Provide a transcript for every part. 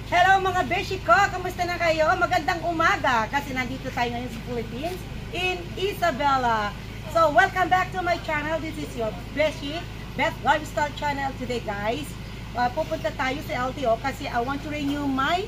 Hello mga beshi ko! Kamusta na kayo? Magandang umaga kasi nandito tayo ngayon sa Philippines in Isabela. So welcome back to my channel. This is your beshi Beth Lifestyle channel today guys. Pupunta tayo sa LTO kasi I want to renew my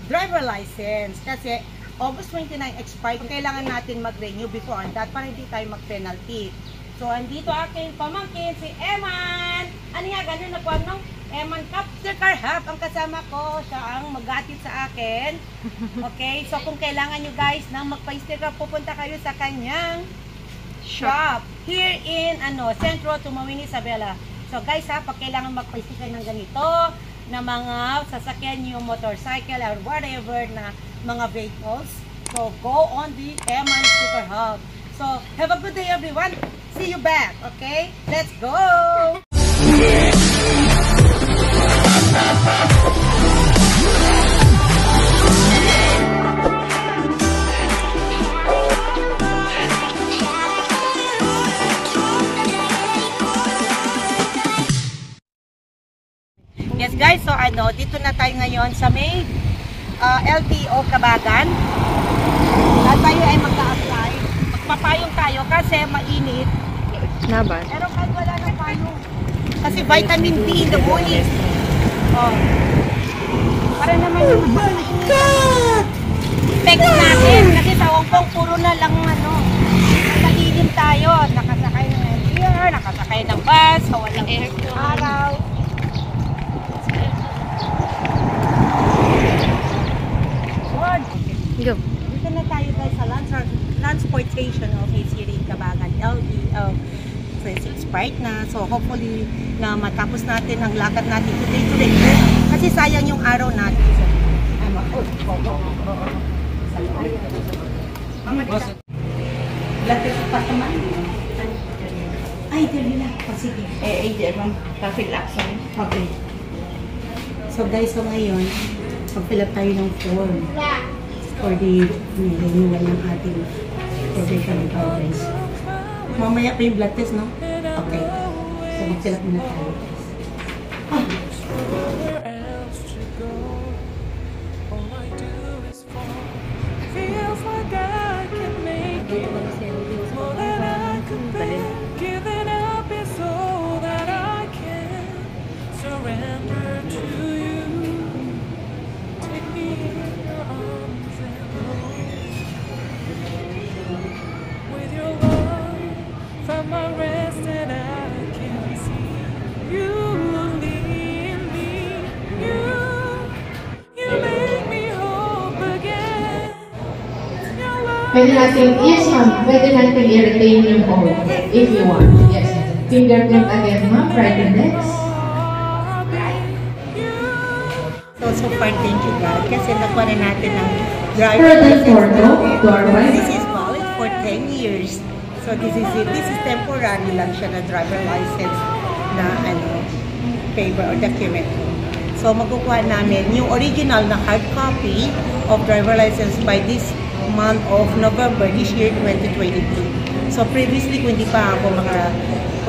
driver license kasi August 29 expired. Kailangan natin mag-renew before that para hindi tayo mag-penalty. So andito aking pamangkin si Eman. Ano nga ganun na kuwan nung? Eman Capture Car Hub ang kasama ko, siya ang mag-atid sa akin. Okay, so kung kailangan nyo guys na magpa-sticker, pupunta kayo sa kanyang shop here in Centro Tumawin, Isabela. So guys ha, pag kailangan magpa-sticker ng ganito na mga sasakyan nyo, motorcycle or whatever na mga vehicles, so go on the Eman Sticker Hub. So have a good day everyone, see you back. Okay, let's go. Yes guys, so dito na tayo ngayon sa may LTO Kabagan. At tayo ay mag-a-apply. Magpapayong tayo kasi mainit. Naban. Pero kahit wala ng payong. Kasi vitamin D in the morning. Oh. Para naman yung text natin. Kasi sa Hong Kong, puro na lang nalilim tayo. Nakasakay ng LTR, nakasakay ng bus, so walang aircon. Araw. Go. Dito na tayo guys sa transportation office here in Kabagan, LTO. So it's expired na. So hopefully na matapos natin ang lakad natin today. Kasi sayang yung araw natin. Lahat pa naman. Ay, dali na. Sige. Ma'am. Traffic action. Okay. So guys, so ngayon, mag-fill up tayo ng form for the renewal ng ating provisional coverage. Mamaya pa yung blood test, no? Okay. So mag-fill up muna tayo. Pwede natin, yes ma'am, pwede natin i-retain yung O if you want. Yes. Fingerprint again ma'am, right index. So far, thank you God. Kasi nakuha na natin ang driver license. This is valid for 10 years. So this is it. This is temporary lang siya na driver license na paper or document. So makukuha namin yung original na hard copy of driver license by this month of November this year 2022. So previously kung hindi pa ako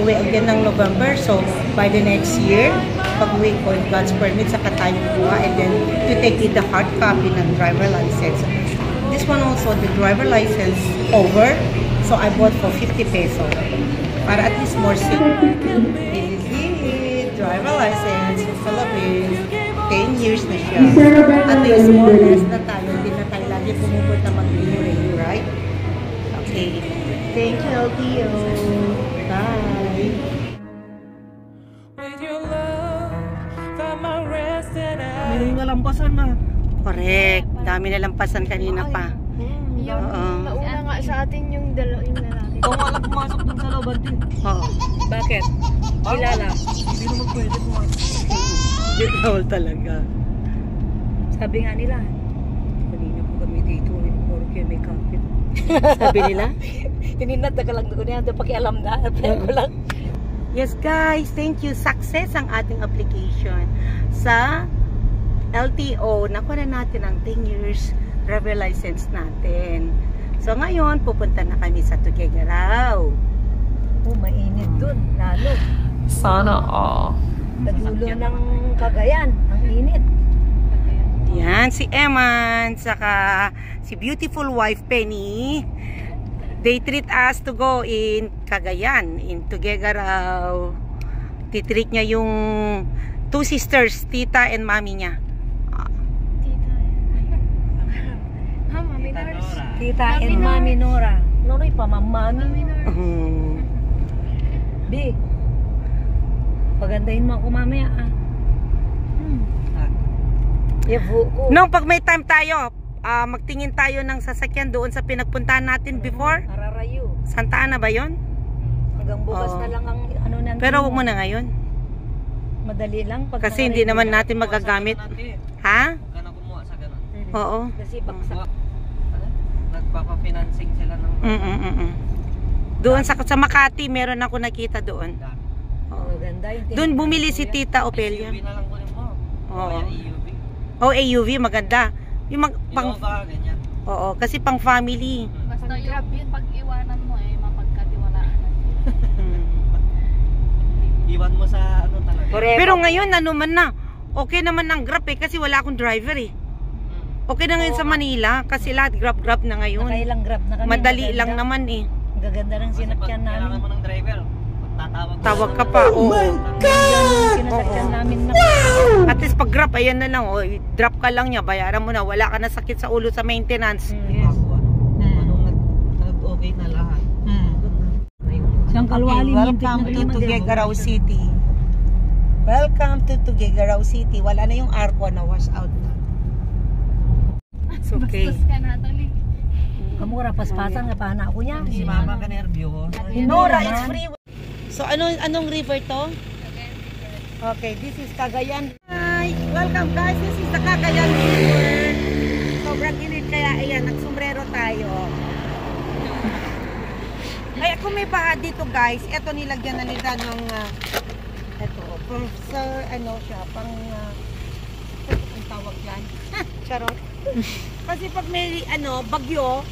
uwi again ng November, so by the next year pag uwi ko God's permit saka tayo kuha and then to take the hard copy ng driver license. This one also the driver license over, so I bought for 50 pesos para at least more safe. This is it, driver license in Philippines. 10 years na siya. At least more or less na tayo. Hindi na tayo lagi pumupunta mag-renew, right? Okay. Thank you, LTO. Bye. May nalampasan na. Correct. Dami nalampasan kanina pa. Nauna nga sa atin yung lalaki. Oo, wala pumasok dun sa looban din. Oo. Bakit? Kilala. Hindi naman pwede pumasok. Bawal talaga. Sabi nga nila, kanina po kami dito, puro kayo may kapit. Sabi nila? Kanina, taga lang doon yan, pakialam na, ko lang. Yes guys, thank you. Success ang ating application sa LTO. Nakuha na natin ang 10 years driver license natin. So ngayon, pupunta na kami sa Tuguegarao. Mainit dun, lalo. Sana all. Sa dulo ng Cagayan, ang init. Ayan si Eman, saka si beautiful wife Penny. They treat us to go in Cagayan, in Tuguegarao. Titreat niya yung two sisters, tita and mami niya. Tita and Mami Nora. Nora pa, Mami. Bi, pagandahin mo ako mamaya ah. Nung pag may time tayo, magtingin tayo ng sasakyan doon sa pinagpuntahan natin before. Ararayo. Santa Ana ba yun? Hanggang bukas na lang ang ano natin. Pero huwag mo na ngayon. Madali lang. Pag Kasi hindi naman natin magagamit. Ha? Huwag ka na kumuha sa ganun. Oo. Kasi baksak. Nagpapa-financing sila ng... Doon sa Makati, meron ako nakita doon. Maganda yung Doon bumili si Tita Opelia. SUV na lang kunin mo. Oo. EUV. Oh, AUV, maganda. Yung pang... Innova, ganyan. Oo, kasi pang family. Basta yung pag-iwanan mo mapagkatiwalaan. Iwan mo sa ano talaga. Pero ngayon, ano man na, okay naman ang Grab kasi wala akong driver eh. Okay na ngayon sa Manila kasi lahat Grab na ngayon. Nakailang Grab na kami. Madali lang naman eh. Ang gaganda ng sinakyan namin. Kailangan mo ng driver. Tatawag Tawag ka pa. Oh my God! Sinasakyan namin na. At least pag Grab, ayan na lang. Oh, drop ka lang niya, bayaran mo na. Wala ka na sakit sa ulo sa maintenance. Yes. Anong nag-okay na lahat. Siyang kalwali. Welcome to Tuguegarao City. Welcome to Tuguegarao City. Wala na yung arco na wash out na. It's okay. Bastos ka na, Tali. Kamura, paspasan nga pa anak ko niya. Si mama ka nervyo ko. Nora, it's free. So, anong river to? Okay, this is Cagayan. Hi! Welcome guys, this is the Cagayan River. Sobrang init kaya, ayan, nagsumbrero tayo. Ay, kung may baha dito guys, eto nilagyan na nila ng, eto, ano siya, pang, ang tawag yan? Charot. Kasi pag may, bagyo,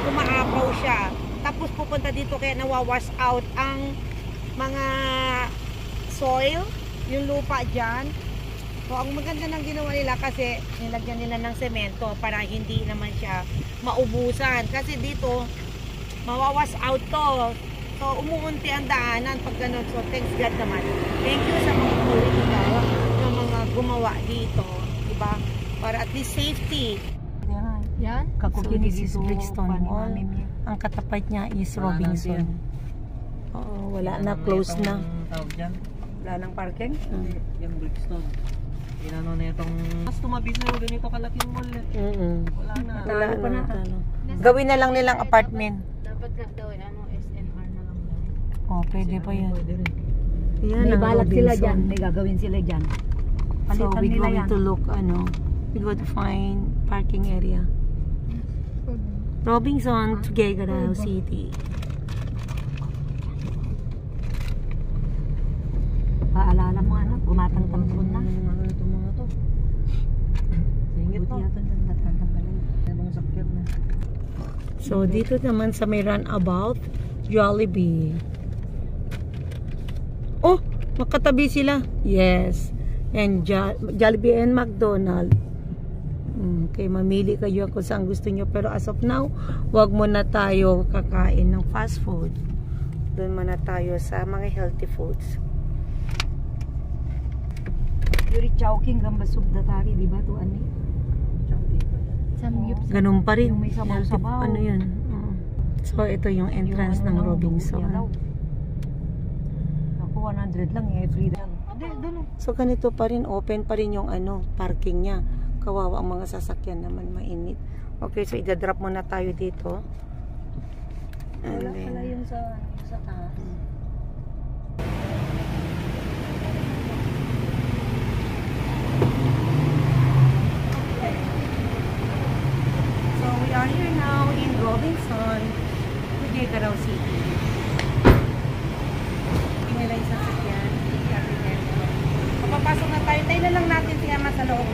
umaapaw siya. Tapos pupunta dito kaya nawawash out ang mga soil, yung lupa dyan. So, ang maganda ng ginawa nila kasi nilagyan nila ng semento para hindi naman siya maubusan. Kasi dito, mawawash out to. So, umuunti ang daanan pag ganun. So, thanks God naman. Thank you sa mga mga gumawa dito. Diba? Para at least safety. Yan? So, this is Brixton Mall. Ang katapat niya is Robinson. Oo, wala na, close na. Tawag dyan. Wala nang parking? Yung Brixton. Inano na itong... Mas tumabi na yung ganito kalaking mall eh. Wala na. Wala na. Gawin na lang nilang apartment. Dapat nga daw SNR na lang daw. Oh, pwede pa yan. Pwede rin. Yan May ang balak sila Robinson. dyan. May gagawin sila dyan. So, Palitan we nila going yan. to look, we go to find parking area. Robinson, Tuguegarao City. Paalala mo anak, gumatang-tampon na. Ano itong mga to? Singit Buti to. yata dyan natatanggalan. Ibang sakyan na. So, dito naman sa may runabout, Jollibee. Oh, makatabi sila. Yes. And Jollibee and McDonald's. Okay, mamili kayo kung saan gusto nyo. Pero as of now, wag muna tayo kakain ng fast food. Doon muna tayo sa mga healthy foods. Yuri Chowking gamba subdatari, di ba to ani? Samgyup. Ganun pa rin. Yung may sabaw-sabaw. Ano yun? So, ito yung entrance ng Robinson. Ako 100 lang eh, free lang. So, ganito pa rin. Open pa rin yung parking niya. Kawawa ang mga sasakyan naman, mainit. Okay, so idadrop muna tayo dito. And Wala then, pala yung sa taas. so we are here now in Robinson, Tuguegarao City. Tingnan nila yung sasakyan. Papapasok na tayo. Tayo na lang natin si Ama sa loob.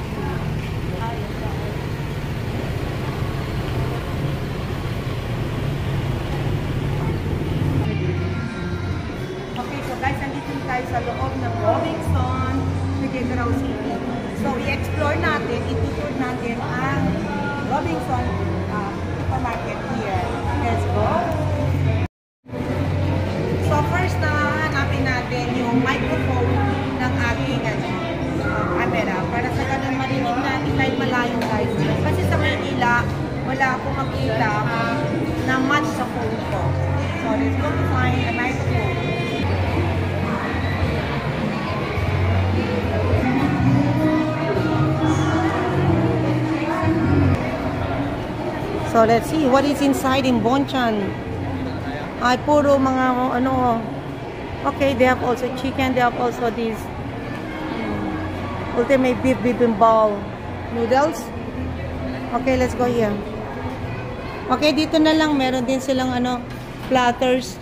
Okay, so guys, nandito tayo sa loob ng Robinson, Tuguegarao City. So, i-explore natin, itutur natin ang Robinson Supermarket here. Let's go! So, first na hanapin natin yung microphone ng ating camera para sa ganun marinig natin kahit malayo guys. Kasi sa Manila, wala akong makita na match sa phone ko. So, let's go to find a microphone. So, let's see what is inside in Bonchan. Ay, puro mga ano. Okay, they have also chicken. They have also this ultimate beef bibimbap noodles. Okay, let's go here. Okay, dito na lang. Meron din silang ano, platters.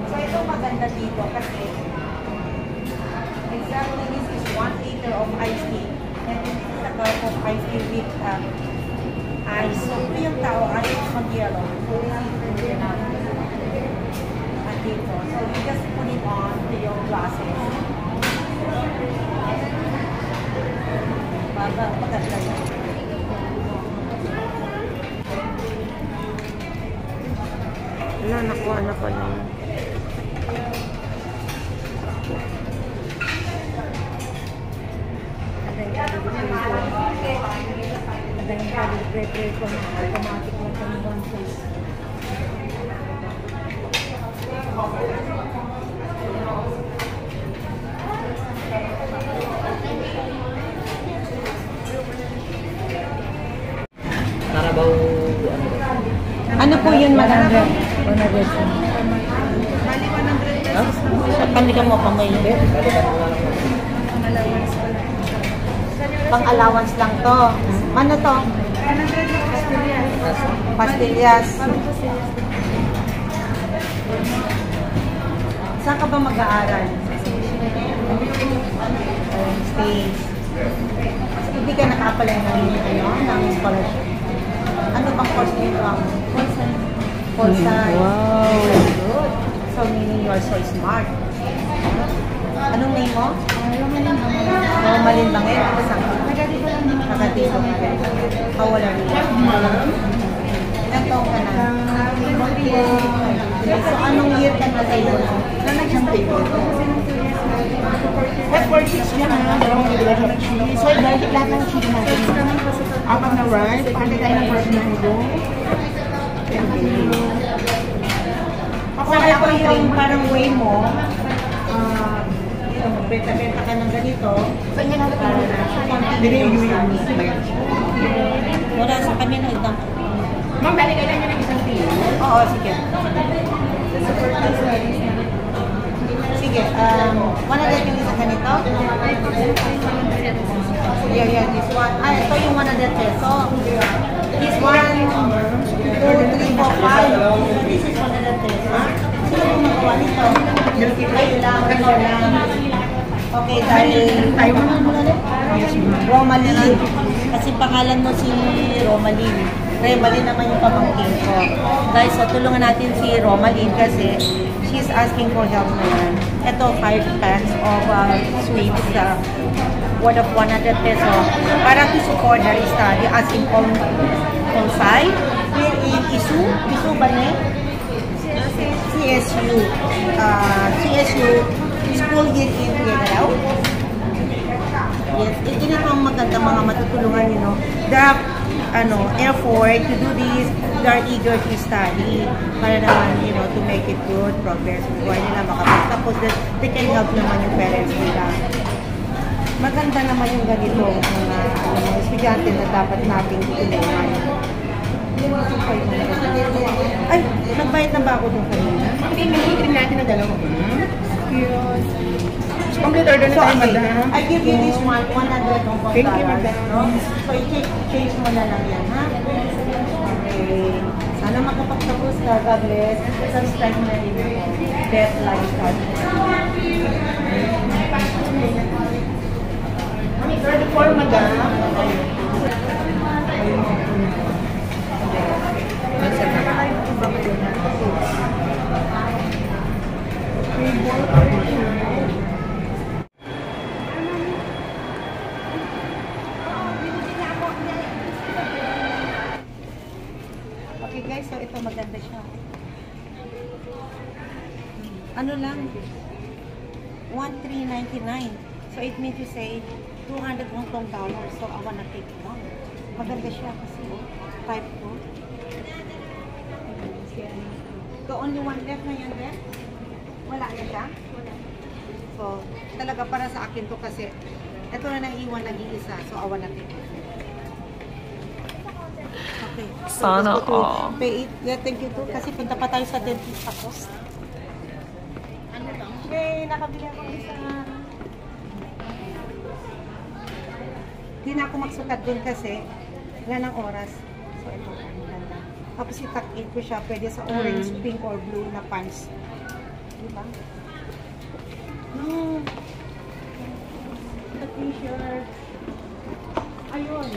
So ito maganda dito kasi exactly this is 1 liter of iced tea and this is a cup of iced tea with ice. So ito yung tao, ayaw mag-yelo. So this is the dito. So you just put it on to your glasses. Maganda yan. Wala, nakuha na pala yun. Adang pag-prepare ko na automatic lang kami one face. Carabao, Ano po yun, madam? 100. Pandi ka mo pang may pang allowance lang to. Ano to? Pastillas. Saan ka ba mag-aaral? States. Hindi ka nakapalay ng scholarship. Ano bang course nito? Polsai. Wow. Good. So meaning you are so smart. Anong name mo? Romalyn Bangel. Ano saan ka? Nakatito ka rin. How old are you? Ilang taong ka na? So anong year ka na sa iyo? What for 6 yan ha? Dalawang nilagay ng cheese. So, lahat ng cheese natin. Apat na rice. Pati tayo ng first na ito. So ito yung parang way mo. Benta-benta ka ng ganito. Saan yan natin? Dinireview yung wala sa kami na itang. Ma'am, dali kailan nyo ng isang pilo? Oo, sige. Sige, 100 yung isa ganito. Yeah, this one. Ito yung 100 peso. This one, 2, 3, 4, 5. This is 100 peso. Sino yung magawa nito? Kayo lang, kayo lang. Okay, dahil Romalyn. Kasi pangalan mo si Romalyn. Romalyn naman yung pamangkin ko. Guys, so tulungan natin si Romalyn kasi she's asking for help naman. Ito, 5 packs of sweets worth of 100 peso para to support her study as in Polsai here in Isu ba na? CSU. CSU school here in Mindanao. Yes, ito ang maganda mga matutulungan, you know. They have effort to do this. They are eager to study para naman, you know, to make it good, progress. Buhay nila makapagtapos. They can help naman yung parents nila. Maganda naman yung ganito mga estudyante na dapat nating tulungan. Ay, nagbayad na ba ako doon kanina? Hindi, nag-trim natin na dalawa ba? Cute. Complete order na tayo, madam. I give you this one, 100 Hong Kong Thank you, dollars, madam. no? So, i-change mo na lang yan, ha? Okay. Sana makapagtapos ka, God bless. Subscribe mo na rin ako. Death Lifestyle. Mami, 34, madam. Okay guys, so ito maganda siya. Ano lang? 1,399. So it means to say 200 Hong Kong dollars. So I wanna take it on. Maganda siya kasi type ko. So only one left na yan left? Wala na siya? So talaga para sa akin to kasi ito na naiwan nag-iisa. So I wanna take it. Okay. So, Sana let's go to all. pay it. Yeah, thank you too. Kasi punta pa tayo sa dentist ako. Ano lang? Yay! Nakabili ako isa. Hindi na ako magsukat dun kasi wala ng oras. So ito, ang ganda. Tapos itak-in ko siya. Pwede sa orange, pink, or blue na pants. Diba? No. The t-shirt. Ayun.